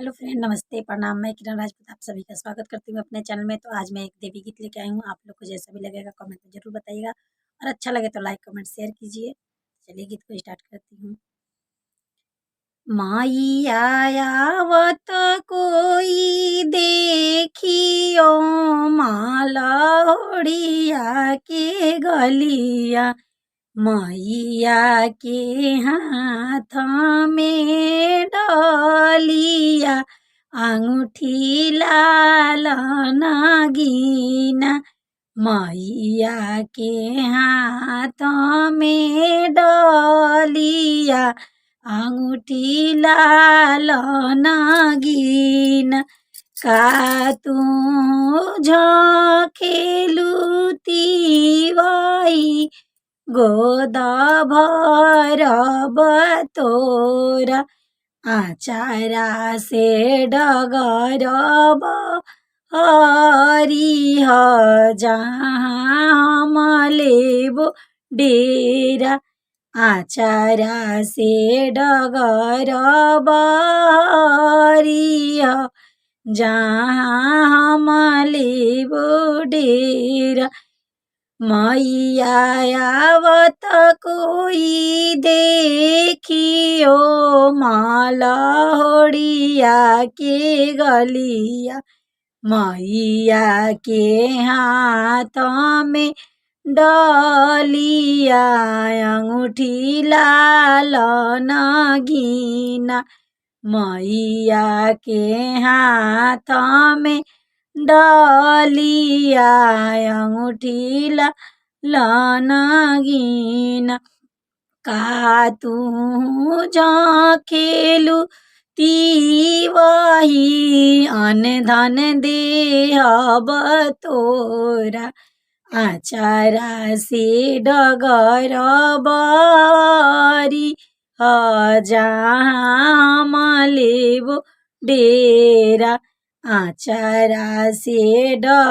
Hello friend, नमस्ते, प्रणाम। मैं किरण राजपूत आप सभी का स्वागत करती हूँ अपने चैनल में। तो आज मैं एक देवी गीत लेके आई हूँ। आप लोग को जैसा भी लगेगा कमेंट में जरूर बताइएगा और अच्छा लगे तो लाइक कमेंट शेयर कीजिए। चलिए गीत को स्टार्ट करती हूँ। माई आवत कोई देखियो माला होड़िया के गलिया, मैया के हाथ में डलिया, अंगूठी लाल नगीना, मैया के हाथ में डलिया, अंगूठी लाल नगीना। का तू झखेलू तिवाई गोद भरब तोरा, आचारा से डगरब हरिह जहाँ हम लेबो डेरा, आचारा से डगरब हरिह जहाँ हम लेबो डेरा। मैया आवत कोई देखियो माला होड़िया के गलिया, मैया के हाथ में डलिया, अंगूठी लाल नगीना, मैया के हाथ में डलिया, अंगूठी लाल नगीना। का तू झखेलू तिवाही अन धन देहब तोरा, आचारा से डगरब हरिह जहाँ हम लेबो डेरा, आचारा से